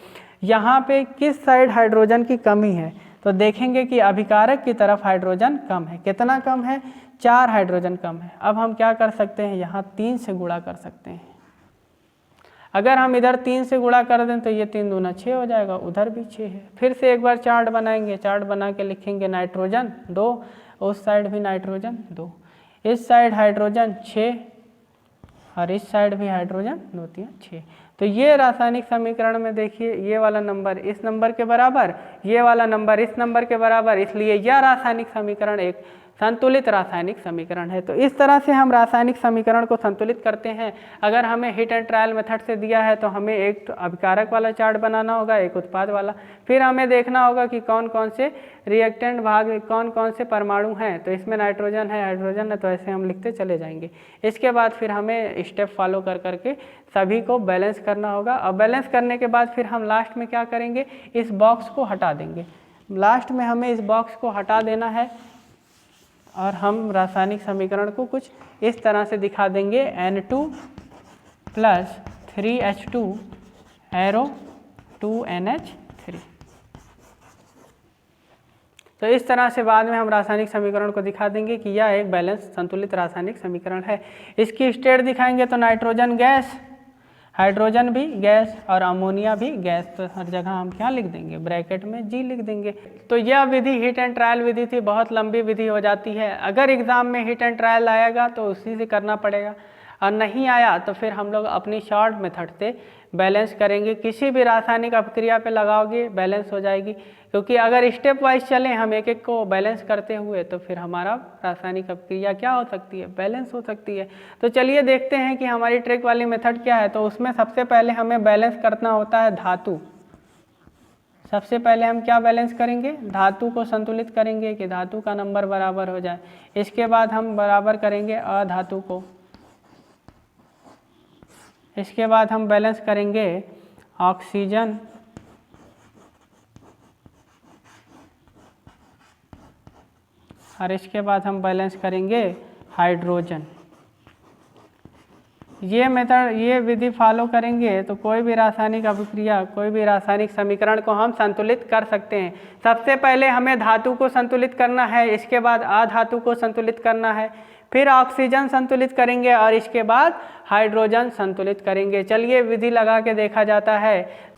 यहाँ पे किस साइड हाइड्रोजन की कमी है, तो देखेंगे कि अभिकारक की तरफ हाइड्रोजन कम है। कितना कम है, 4 हाइड्रोजन कम है। अब हम क्या कर सकते हैं, यहाँ 3 से गुणा कर सकते हैं। अगर हम इधर 3 से गुणा कर दें तो ये 3 दूना 6 हो जाएगा, उधर भी 6 है। फिर से एक बार चार्ट बनाएंगे, चार्ट बना के लिखेंगे नाइट्रोजन 2, उस साइड भी नाइट्रोजन 2, इस साइड हाइड्रोजन 6 और इस साइड भी हाइड्रोजन 2 3 6। तो ये रासायनिक समीकरण में देखिए ये वाला नंबर इस नंबर के बराबर, ये वाला नंबर इस नंबर के बराबर, इसलिए यह रासायनिक समीकरण एक संतुलित रासायनिक समीकरण है। तो इस तरह से हम रासायनिक समीकरण को संतुलित करते हैं। अगर हमें हिट एंड ट्रायल मेथड से दिया है तो हमें एक तो अभिकारक वाला चार्ट बनाना होगा, एक उत्पाद वाला, फिर हमें देखना होगा कि कौन कौन से रिएक्टेंट भाग, कौन कौन से परमाणु हैं। तो इसमें नाइट्रोजन है, हाइड्रोजन है, तो ऐसे हम लिखते चले जाएंगे। इसके बाद फिर हमें स्टेप फॉलो कर करके सभी को बैलेंस करना होगा। और बैलेंस करने के बाद फिर हम लास्ट में क्या करेंगे, इस बॉक्स को हटा देंगे। लास्ट में हमें इस बॉक्स को हटा देना है और हम रासायनिक समीकरण को कुछ इस तरह से दिखा देंगे, N2 plus 3H2 arrow 2NH3। तो इस तरह से बाद में हम रासायनिक समीकरण को दिखा देंगे कि यह एक बैलेंस संतुलित रासायनिक समीकरण है। इसकी स्टेट दिखाएंगे तो नाइट्रोजन गैस, हाइड्रोजन भी गैस और अमोनिया भी गैस। तो हर जगह हम क्या लिख देंगे, ब्रैकेट में G लिख देंगे। तो यह विधि हिट एंड ट्रायल विधि थी, बहुत लंबी विधि हो जाती है। अगर एग्जाम में हिट एंड ट्रायल आएगा तो उसी से करना पड़ेगा, और नहीं आया तो फिर हम लोग अपनी शॉर्ट मेथड से बैलेंस करेंगे। किसी भी रासायनिक अपक्रिया पे लगाओगे बैलेंस हो जाएगी, क्योंकि अगर स्टेप वाइज चलें हम एक एक को बैलेंस करते हुए तो फिर हमारा रासायनिक अपक्रिया क्या हो सकती है, बैलेंस हो सकती है। तो चलिए देखते हैं कि हमारी ट्रिक वाली मेथड क्या है। तो उसमें सबसे पहले हमें बैलेंस करना होता है धातु। सबसे पहले हम क्या बैलेंस करेंगे, धातु को संतुलित करेंगे कि धातु का नंबर बराबर हो जाए। इसके बाद हम बराबर करेंगे अधातु को। इसके बाद हम बैलेंस करेंगे ऑक्सीजन, और इसके बाद हम बैलेंस करेंगे हाइड्रोजन। ये मेथड, ये विधि फॉलो करेंगे तो कोई भी रासायनिक अभिक्रिया, कोई भी रासायनिक समीकरण को हम संतुलित कर सकते हैं। सबसे पहले हमें धातु को संतुलित करना है, इसके बाद अधातु को संतुलित करना है, फिर ऑक्सीजन संतुलित करेंगे और इसके बाद हाइड्रोजन संतुलित करेंगे। चलिए विधि लगा के देखा जाता है।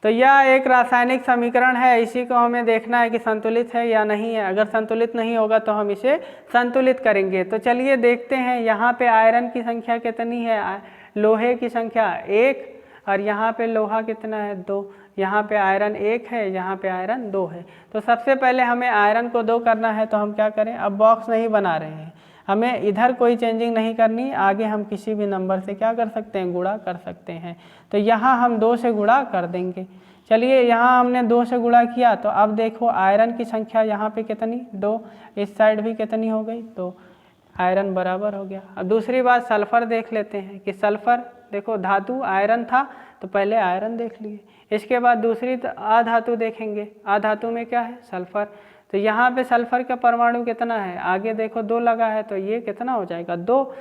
तो यह एक रासायनिक समीकरण है, इसी को हमें देखना है कि संतुलित है या नहीं है। अगर संतुलित नहीं होगा तो हम इसे संतुलित करेंगे। तो चलिए देखते हैं, यहाँ पे आयरन की संख्या कितनी है, लोहे की संख्या 1, और यहाँ पे लोहा कितना है 2, यहाँ पे आयरन 1 है, यहाँ पे आयरन 2 है। तो सबसे पहले हमें आयरन को 2 करना है, तो हम क्या करें, अब बॉक्स नहीं बना रहे हैं, हमें इधर कोई चेंजिंग नहीं करनी, आगे हम किसी भी नंबर से क्या कर सकते हैं, गुणा कर सकते हैं। तो यहाँ हम 2 से गुणा कर देंगे। चलिए यहाँ हमने 2 से गुणा किया, तो अब देखो आयरन की संख्या यहाँ पे कितनी 2, इस साइड भी कितनी हो गई 2, आयरन बराबर हो गया। अब दूसरी बात सल्फर देख लेते हैं कि सल्फर, देखो धातु आयरन था तो पहले आयरन देख लिए, इसके बाद दूसरी अधातु देखेंगे, अधातु में क्या है सल्फर। तो यहाँ पे सल्फर का परमाणु कितना है, आगे देखो 2 लगा है, तो ये कितना हो जाएगा 2।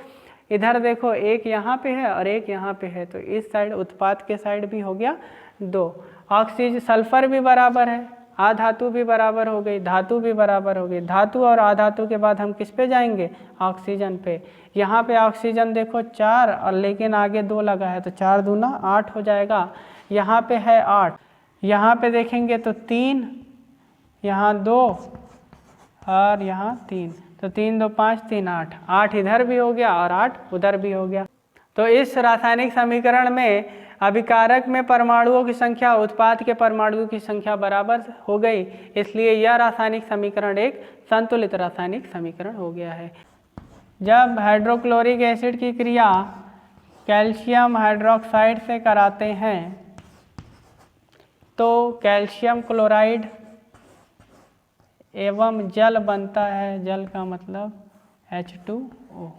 इधर देखो 1 यहाँ पे है और 1 यहाँ पे है, तो इस साइड उत्पाद के साइड भी हो गया 2। ऑक्सीजन, सल्फर भी बराबर है, अधातु भी बराबर हो गई, धातु भी बराबर हो गई। धातु और अधातु के बाद हम किस पे जाएंगे, ऑक्सीजन पे। यहाँ पे ऑक्सीजन देखो 4 और लेकिन आगे 2 लगा है, तो 4 दूना 8 हो जाएगा। यहाँ पे है 8, यहाँ पे देखेंगे तो 3, यहाँ 2 और यहाँ 3, तो 3 2 5 3 8, 8 इधर भी हो गया और 8 उधर भी हो गया। तो इस रासायनिक समीकरण में अभिकारक में परमाणुओं की संख्या उत्पाद के परमाणुओं की संख्या बराबर हो गई, इसलिए यह रासायनिक समीकरण एक संतुलित रासायनिक समीकरण हो गया है। जब हाइड्रोक्लोरिक एसिड की क्रिया कैल्शियम हाइड्रोक्साइड से कराते हैं तो कैल्शियम क्लोराइड एवं जल बनता है, जल का मतलब H2O।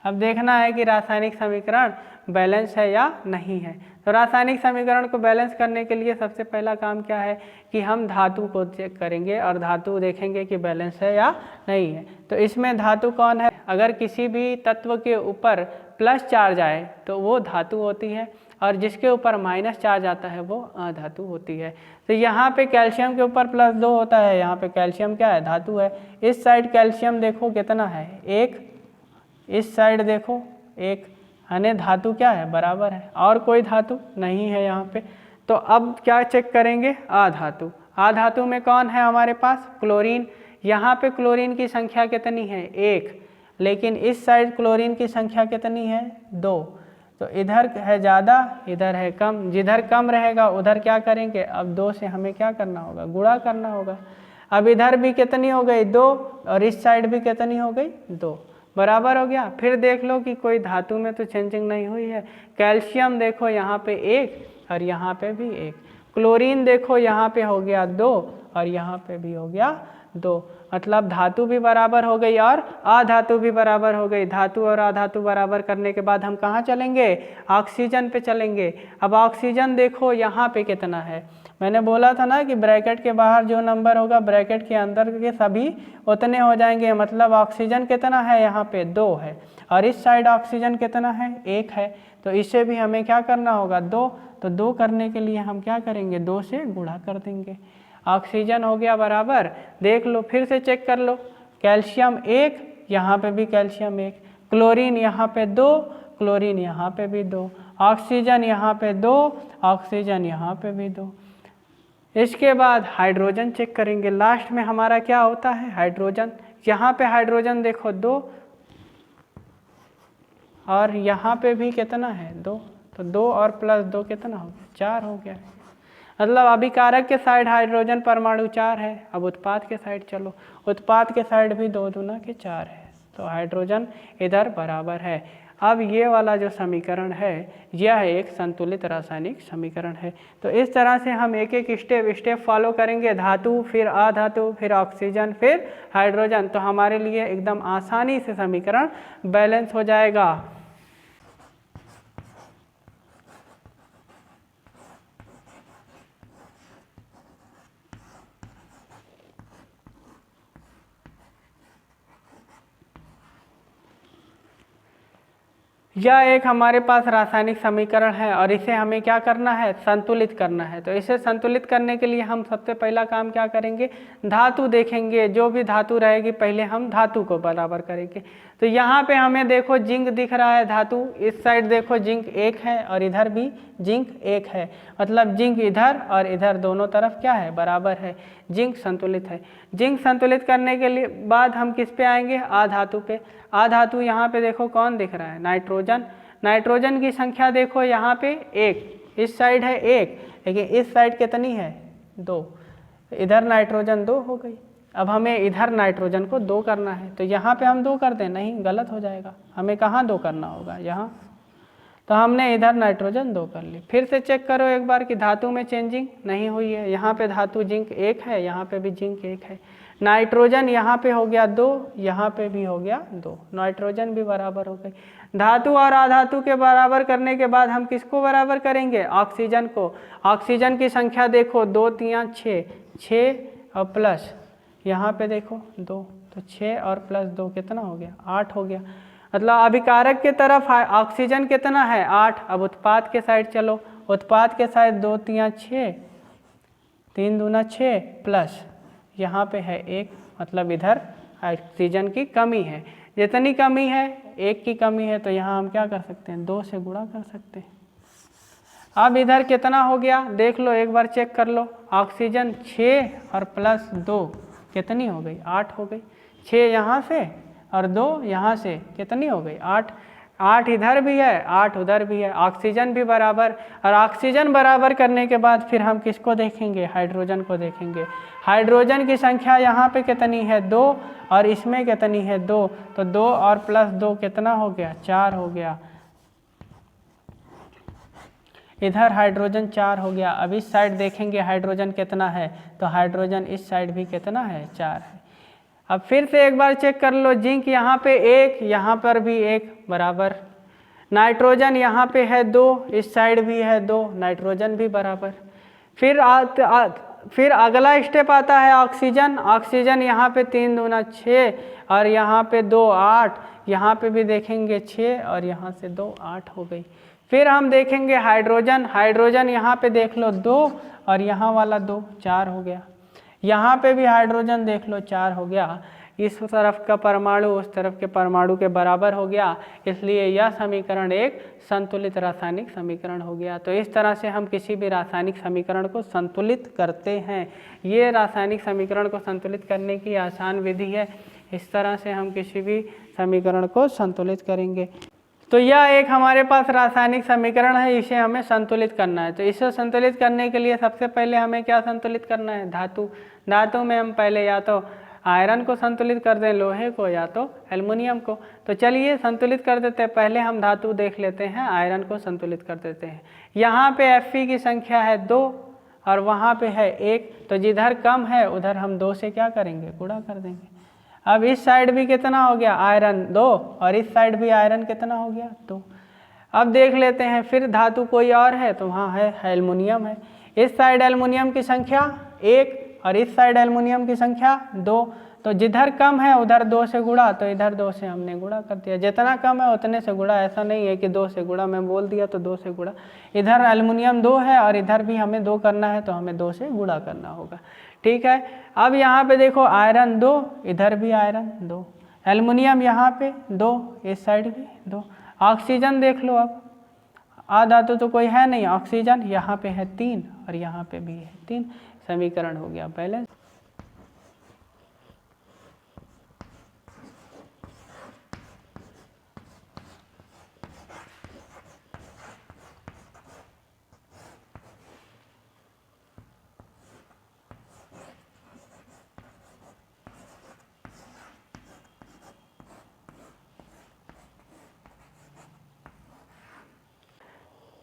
अब देखना है कि रासायनिक समीकरण बैलेंस है या नहीं है। तो रासायनिक समीकरण को बैलेंस करने के लिए सबसे पहला काम क्या है कि हम धातु को चेक करेंगे और धातु देखेंगे कि बैलेंस है या नहीं है। तो इसमें धातु कौन है, अगर किसी भी तत्व के ऊपर प्लस चार्ज आए तो वो धातु होती है, और जिसके ऊपर माइनस चार्ज आता है वो अधातु होती है। तो यहाँ पे कैल्शियम के ऊपर +2 होता है, यहाँ पे कैल्शियम क्या है, धातु है। इस साइड कैल्शियम देखो कितना है 1, इस साइड देखो 1, यानी धातु क्या है, बराबर है, और कोई धातु नहीं है यहाँ पे। तो अब क्या चेक करेंगे, अधातु। अधातु में कौन है हमारे पास, क्लोरीन। यहाँ पे क्लोरीन की संख्या कितनी है 1, लेकिन इस साइड क्लोरीन की संख्या कितनी है 2। तो इधर है ज़्यादा, इधर है कम। जिधर कम रहेगा उधर क्या करेंगे, अब 2 से हमें क्या करना होगा, गुणा करना होगा। अब इधर भी कितनी हो गई 2 और इस साइड भी कितनी हो गई 2, बराबर हो गया। फिर देख लो कि कोई धातु में तो चेंजिंग नहीं हुई है। कैल्शियम देखो यहाँ पे 1 और यहाँ पे भी 1। क्लोरीन देखो यहाँ पे हो गया 2 और यहाँ पे भी हो गया 2। मतलब धातु भी बराबर हो गई और अधातु भी बराबर हो गई। धातु और अधातु बराबर करने के बाद हम कहाँ चलेंगे, ऑक्सीजन पे चलेंगे। अब ऑक्सीजन देखो यहाँ पे कितना है, मैंने बोला था ना कि ब्रैकेट के बाहर जो नंबर होगा ब्रैकेट के अंदर के सभी उतने हो जाएंगे। मतलब ऑक्सीजन कितना है, यहाँ पे 2 है और इस साइड ऑक्सीजन कितना है, 1 है। तो इससे भी हमें क्या करना होगा 2। तो 2 करने के लिए हम क्या करेंगे, 2 से गुणा कर देंगे। ऑक्सीजन हो गया बराबर, देख लो फिर से चेक कर लो, कैल्शियम 1, यहाँ पे भी कैल्शियम 1, क्लोरीन यहाँ पे 2, क्लोरीन यहाँ पे भी 2, ऑक्सीजन यहाँ पे 2, ऑक्सीजन यहाँ पे भी 2। इसके बाद हाइड्रोजन चेक करेंगे। लास्ट में हमारा क्या होता है, हाइड्रोजन। यहाँ पे हाइड्रोजन देखो 2 और यहाँ पे भी कितना है 2, तो 2 और प्लस 2 कितना हो गया, 4 हो गया। मतलब अभिकारक के साइड हाइड्रोजन परमाणु 4 है। अब उत्पाद के साइड चलो, उत्पाद के साइड भी 2 दूना के 4 है, तो हाइड्रोजन इधर बराबर है। अब ये वाला जो समीकरण है यह एक संतुलित रासायनिक समीकरण है। तो इस तरह से हम एक एक स्टेप फॉलो करेंगे, धातु फिर अधातु फिर ऑक्सीजन फिर हाइड्रोजन, तो हमारे लिए एकदम आसानी से समीकरण बैलेंस हो जाएगा। यह एक हमारे पास रासायनिक समीकरण है और इसे हमें क्या करना है, संतुलित करना है। तो इसे संतुलित करने के लिए हम सबसे पहला काम क्या करेंगे, धातु देखेंगे। जो भी धातु रहेगी पहले हम धातु को बराबर करेंगे। तो यहाँ पे हमें देखो जिंक दिख रहा है धातु, इस साइड देखो जिंक 1 है और इधर भी जिंक 1 है। मतलब जिंक इधर और इधर दोनों तरफ क्या है, बराबर है। जिंक संतुलित है। जिंक संतुलित करने के लिए बाद हम किस पे आएंगे, अधातु पे। अधातु यहाँ पे देखो कौन दिख रहा है, नाइट्रोजन। नाइट्रोजन की संख्या देखो यहाँ पे 1, इस साइड है 1, लेकिन इस साइड कितनी है 2। इधर नाइट्रोजन 2 हो गई। अब हमें इधर नाइट्रोजन को 2 करना है, तो यहाँ पे हम 2 कर दें, नहीं गलत हो जाएगा। हमें कहाँ 2 करना होगा, यहाँ। तो हमने इधर नाइट्रोजन 2 कर ली। फिर से चेक करो एक बार कि धातु में चेंजिंग नहीं हुई है। यहाँ पे धातु जिंक 1 है, यहाँ पे भी जिंक 1 है। नाइट्रोजन यहाँ पे हो गया 2, यहाँ पे भी हो गया 2, नाइट्रोजन भी बराबर हो गई। धातु और अधातु के बराबर करने के बाद हम किसको बराबर करेंगे, ऑक्सीजन को। ऑक्सीजन की संख्या देखो 2 3 6 और प्लस यहाँ पे देखो 2, तो 6 और प्लस 2 कितना हो गया, 8 हो गया। मतलब अभिकारक के तरफ ऑक्सीजन कितना है, 8। अब उत्पाद के साइड चलो, उत्पाद के साइड 2 3 6, 3 दूना 6 प्लस यहाँ पे है 1। मतलब इधर ऑक्सीजन की कमी है। जितनी कमी है, 1 की कमी है, तो यहाँ हम क्या कर सकते हैं, 2 से गुणा कर सकते हैं। अब इधर कितना हो गया देख लो, एक बार चेक कर लो। ऑक्सीजन 6 और प्लस 2 कितनी हो गई, 8 हो गई। 6 यहाँ से और 2 यहाँ से कितनी हो गई, 8। 8 इधर भी है, 8 उधर भी है। ऑक्सीजन भी बराबर, और ऑक्सीजन बराबर करने के बाद फिर हम किसको देखेंगे, हाइड्रोजन को देखेंगे। हाइड्रोजन की संख्या यहाँ पे कितनी है, 2, और इसमें कितनी है 2, तो 2 और प्लस 2 कितना हो गया, 4 हो गया। इधर हाइड्रोजन 4 हो गया। अब इस साइड देखेंगे हाइड्रोजन कितना है, तो हाइड्रोजन इस साइड भी कितना है, 4 है। अब फिर से एक बार चेक कर लो, जिंक यहाँ पे 1, यहाँ पर भी 1 बराबर। नाइट्रोजन यहाँ पे है 2, इस साइड भी है 2, नाइट्रोजन भी बराबर। फिर अगला स्टेप आता है ऑक्सीजन। ऑक्सीजन यहाँ पे 3 दूना 6 और यहाँ पे 2 8, यहाँ पे भी देखेंगे 6 और यहाँ से 2 8 हो गई। फिर हम देखेंगे हाइड्रोजन। हाइड्रोजन यहाँ पे देख लो 2 और यहाँ वाला 2, 4 हो गया। यहाँ पे भी हाइड्रोजन देख लो 4 हो गया। इस तरफ का परमाणु उस तरफ के परमाणु के बराबर हो गया, इसलिए यह समीकरण एक संतुलित रासायनिक समीकरण हो गया। तो इस तरह से हम किसी भी रासायनिक समीकरण को संतुलित करते हैं। ये रासायनिक समीकरण को संतुलित करने की आसान विधि है। इस तरह से हम किसी भी समीकरण को संतुलित करेंगे। तो यह एक हमारे पास रासायनिक समीकरण है, इसे हमें संतुलित करना है। तो इसे संतुलित करने के लिए सबसे पहले हमें क्या संतुलित करना है, धातु। धातु में हम पहले या तो आयरन को संतुलित कर दें, लोहे को, या तो एल्युमिनियम को। तो चलिए संतुलित कर देते हैं। पहले हम धातु देख लेते हैं, आयरन को संतुलित कर देते हैं। यहाँ पे Fe की संख्या है 2 और वहाँ पे है 1, तो जिधर कम है उधर हम 2 से क्या करेंगे, गुणा कर देंगे। अब इस साइड भी कितना हो गया, आयरन 2, और इस साइड भी आयरन कितना हो गया, 2। अब देख लेते हैं फिर धातु कोई और है, तो वहाँ है एल्युमिनियम है। इस साइड एल्युमिनियम की संख्या 1 और इस साइड एल्युमिनियम की संख्या 2, तो जिधर कम है उधर 2 से गुणा, तो इधर 2 से हमने गुणा कर दिया। जितना कम है उतने से गुणा, ऐसा नहीं है कि 2 से गुणा, मैं बोल दिया तो 2 से गुणा। इधर एल्युमिनियम 2 है और इधर भी हमें 2 करना है, तो हमें 2 से गुणा करना होगा। ठीक है, अब यहाँ पे देखो आयरन 2, इधर भी आयरन 2, एल्युमिनियम यहाँ पे 2, इस साइड भी 2। ऑक्सीजन देख लो, अब धातु तो कोई है नहीं, ऑक्सीजन यहाँ पे है 3 और यहाँ पे भी है 3। समीकरण हो गया बैलेंस।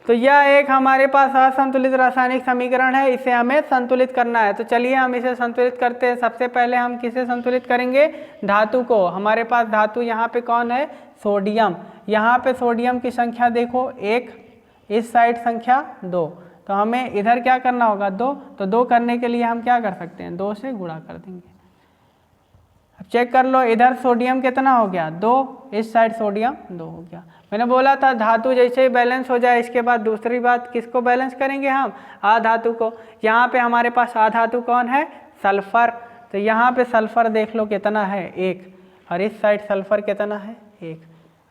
तो यह एक हमारे पास असंतुलित रासायनिक समीकरण है, इसे हमें संतुलित करना है। तो चलिए हम इसे संतुलित करते हैं। सबसे पहले हम किसे संतुलित करेंगे, धातु को। हमारे पास धातु यहाँ पे कौन है, सोडियम। यहाँ पे सोडियम की संख्या देखो 1, इस साइड संख्या 2, तो हमें इधर क्या करना होगा, 2। तो 2 करने के लिए हम क्या कर सकते हैं, 2 से गुणा कर देंगे। अब चेक कर लो, इधर सोडियम कितना हो गया, 2, इस साइड सोडियम 2 हो गया। मैंने बोला था धातु जैसे ही बैलेंस हो जाए, इसके बाद दूसरी बात किसको बैलेंस करेंगे हम, अधातु को। यहाँ पे हमारे पास अधातु कौन है, सल्फर। तो यहाँ पे सल्फर देख लो कितना है, 1, और इस साइड सल्फर कितना है, 1,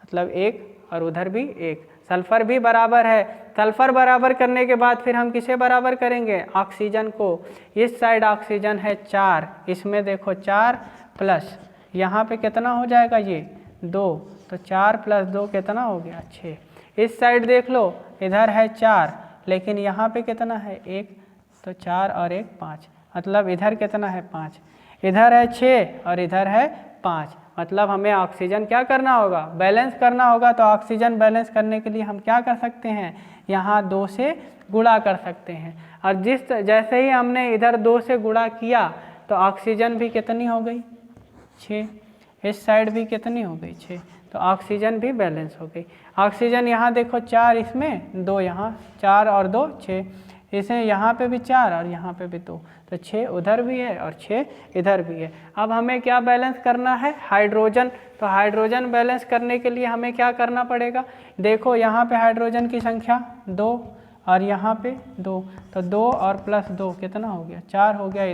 मतलब 1, और उधर भी 1। सल्फर भी बराबर है। सल्फर बराबर करने के बाद फिर हम किसे बराबर करेंगे, ऑक्सीजन को। इस साइड ऑक्सीजन है 4, इसमें देखो 4 प्लस यहाँ पे कितना हो जाएगा, ये 2, तो 4 + 2 कितना हो गया, 6। इस साइड देख लो, इधर है 4 लेकिन यहाँ पे कितना है, 1, तो 4 और 1 5, मतलब इधर कितना है, 5। इधर है 6 और इधर है 5, मतलब हमें ऑक्सीजन क्या करना होगा, बैलेंस करना होगा। तो ऑक्सीजन बैलेंस करने के लिए हम क्या कर सकते हैं, यहाँ 2 से गुणा कर सकते हैं। और जैसे ही हमने इधर 2 से गुणा किया तो ऑक्सीजन भी कितनी हो गई, 6। इस साइड भी कितनी हो गई, 6, तो ऑक्सीजन भी बैलेंस हो गई। ऑक्सीजन यहाँ देखो 4, इसमें 2, यहाँ 4 और 2 6, इसे यहाँ पे भी 4 और यहाँ पे भी 2, तो 6 उधर भी है और 6 इधर भी है। अब हमें क्या बैलेंस करना है, हाइड्रोजन। तो हाइड्रोजन बैलेंस करने के लिए हमें क्या करना पड़ेगा, देखो यहाँ पे हाइड्रोजन की संख्या 2 और यहाँ पे 2, तो 2 और +2 कितना हो गया, 4 हो गया।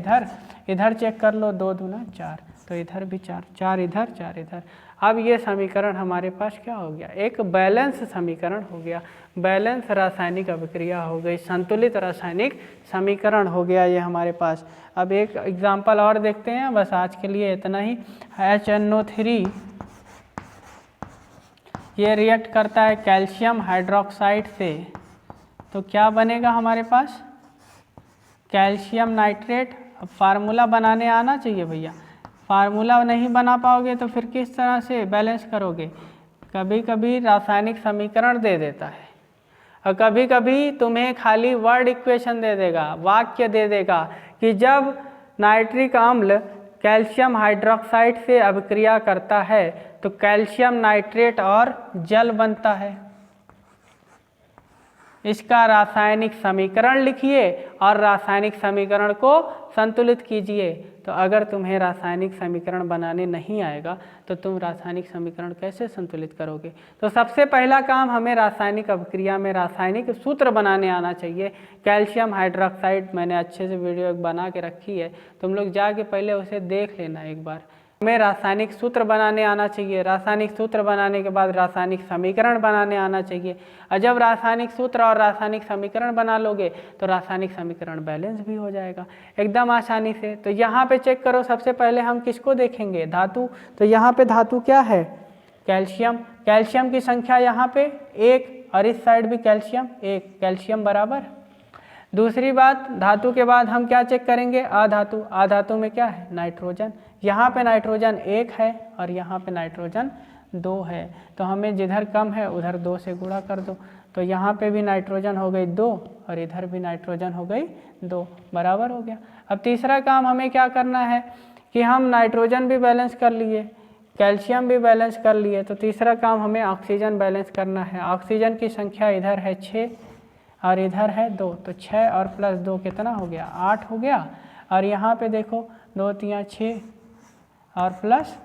इधर चेक कर लो, 2 दूना 4, तो इधर भी 4, 4 इधर 4 इधर। अब ये समीकरण हमारे पास क्या हो गया, एक बैलेंस समीकरण हो गया, बैलेंस रासायनिक अभिक्रिया हो गई, संतुलित रासायनिक समीकरण हो गया ये हमारे पास। अब एक एग्जांपल और देखते हैं, बस आज के लिए इतना ही। HNO3 ये रिएक्ट करता है कैल्शियम हाइड्रोक्साइड से, तो क्या बनेगा हमारे पास, कैल्शियम नाइट्रेट। अब फार्मूला बनाने आना चाहिए भैया, फार्मूला नहीं बना पाओगे तो फिर किस तरह से बैलेंस करोगे। कभी कभी रासायनिक समीकरण दे देता है और कभी कभी तुम्हें खाली वर्ड इक्वेशन दे देगा, वाक्य दे देगा कि जब नाइट्रिक अम्ल कैल्शियम हाइड्रोक्साइड से अभिक्रिया करता है तो कैल्शियम नाइट्रेट और जल बनता है। इसका रासायनिक समीकरण लिखिए और रासायनिक समीकरण को संतुलित कीजिए। तो अगर तुम्हें रासायनिक समीकरण बनाने नहीं आएगा तो तुम रासायनिक समीकरण कैसे संतुलित करोगे। तो सबसे पहला काम, हमें रासायनिक अभिक्रिया में रासायनिक सूत्र बनाने आना चाहिए। कैल्शियम हाइड्रोक्साइड मैंने अच्छे से वीडियो बना के रखी है, तुम लोग जाके पहले उसे देख लेना एक बार। हमें रासायनिक सूत्र बनाने आना चाहिए, रासायनिक सूत्र बनाने के बाद रासायनिक समीकरण बनाने आना चाहिए। और जब रासायनिक सूत्र और रासायनिक समीकरण बना लोगे तो रासायनिक समीकरण बैलेंस भी हो जाएगा एकदम आसानी से। तो यहाँ पे चेक करो, सबसे पहले हम किसको देखेंगे, धातु। तो यहाँ पे धातु क्या है, कैल्शियम। कैल्शियम की संख्या यहाँ पे 1 और इस साइड भी कैल्शियम 1, कैल्शियम बराबर। दूसरी बात, धातु के बाद हम क्या चेक करेंगे, अधातु। अधातु में क्या है, नाइट्रोजन। यहाँ पे नाइट्रोजन 1 है और यहाँ पे नाइट्रोजन 2 है, तो हमें जिधर कम है उधर 2 से गुणा कर दो, तो यहाँ पे भी नाइट्रोजन हो गई 2 और इधर भी नाइट्रोजन हो गई 2, बराबर हो गया। अब तीसरा काम हमें क्या करना है कि हम नाइट्रोजन भी बैलेंस कर लिए, कैल्शियम भी बैलेंस कर लिए, तो तीसरा काम हमें ऑक्सीजन बैलेंस करना है। ऑक्सीजन की संख्या इधर है 6 और इधर है 2, तो 6 और प्लस 2 कितना हो गया, 8 हो गया। और यहाँ पे देखो 2 3 6 और प्लस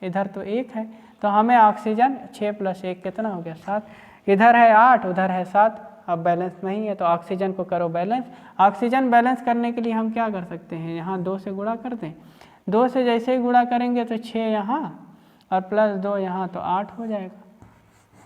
इधर तो 1 है, तो हमें ऑक्सीजन 6 + 1 कितना हो गया, 7। इधर है 8 उधर है 7, अब बैलेंस नहीं है तो ऑक्सीजन को करो बैलेंस। ऑक्सीजन बैलेंस करने के लिए हम क्या कर सकते हैं, यहाँ 2 से गुणा कर दें। 2 से जैसे ही गुणा करेंगे तो 6 यहाँ और प्लस 2 यहाँ, तो 8 हो जाएगा,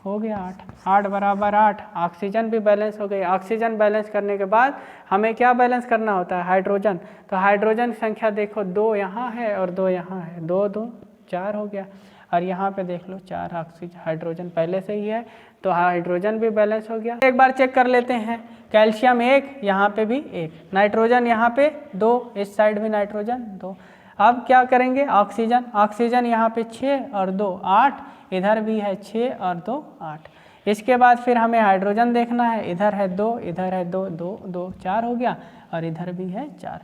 हो गया 8। 8 बराबर 8, ऑक्सीजन भी बैलेंस हो गई। ऑक्सीजन बैलेंस करने के बाद हमें क्या बैलेंस करना होता है, हाइड्रोजन। तो हाइड्रोजन की संख्या देखो 2 यहाँ है और 2 यहाँ है, 2 2 4 हो गया। और यहाँ पे देख लो 4 ऑक्सीजन, हाइड्रोजन पहले से ही है, तो हाइड्रोजन भी बैलेंस हो गया। एक बार चेक कर लेते हैं, कैल्शियम 1, यहाँ पे भी 1, नाइट्रोजन यहाँ पे 2, इस साइड भी नाइट्रोजन 2। अब क्या करेंगे, ऑक्सीजन। ऑक्सीजन यहाँ पे 6 और 2 8, इधर भी है 6 और 2 8। इसके बाद फिर हमें हाइड्रोजन देखना है, इधर है 2 इधर है 2 2 2 4 हो गया और इधर भी है 4।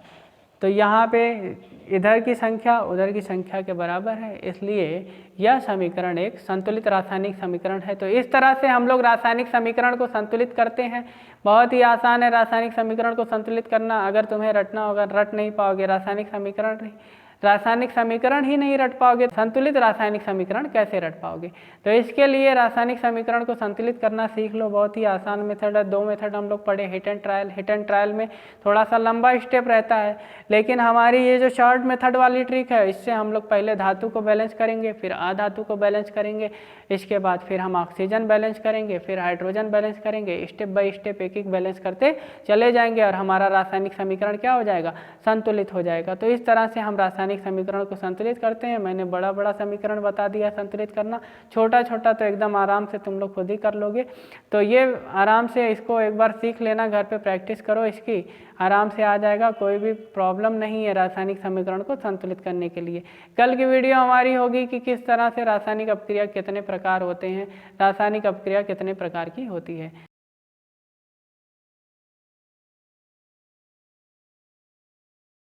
तो यहाँ पे इधर की संख्या उधर की संख्या के बराबर है, इसलिए यह समीकरण एक संतुलित रासायनिक समीकरण है। तो इस तरह से हम लोग रासायनिक समीकरण को संतुलित करते हैं। बहुत ही आसान है रासायनिक समीकरण को संतुलित करना, अगर तुम्हें रटना होगा, रट नहीं पाओगे, रासायनिक समीकरण ही नहीं रट पाओगे, संतुलित रासायनिक समीकरण कैसे रट पाओगे। तो इसके लिए रासायनिक समीकरण को संतुलित करना सीख लो, बहुत ही आसान मेथड है। 2 मेथड हम लोग पढ़े, hit and trial. Hit and trial में थोड़ा सा लंबा स्टेप रहता है, लेकिन हमारी ये जो शॉर्ट मेथड वाली ट्रिक है, इससे हम लोग पहले धातु को बैलेंस करेंगे, फिर अधातु को बैलेंस करेंगे, इसके बाद फिर हम ऑक्सीजन बैलेंस करेंगे, फिर हाइड्रोजन बैलेंस करेंगे। स्टेप बाय स्टेप एक एक बैलेंस करते चले जाएंगे और हमारा रासायनिक समीकरण क्या हो जाएगा, संतुलित हो जाएगा। तो इस तरह से हम रासायनिक समीकरण को संतुलित करते हैं। मैंने बड़ा बड़ा समीकरण बता दिया संतुलित करना, छोटा छोटा तो एकदम आराम से तुम लोग खुद ही कर लोगे। तो ये आराम से इसको एक बार सीख लेना, घर पे प्रैक्टिस करो, इसकी आराम से आ जाएगा, कोई भी प्रॉब्लम नहीं है रासायनिक समीकरण को संतुलित करने के लिए। कल की वीडियो हमारी होगी कि किस तरह से रासायनिक अपक्रिया कितने प्रकार होते हैं, रासायनिक अपक्रिया कितने प्रकार की होती है।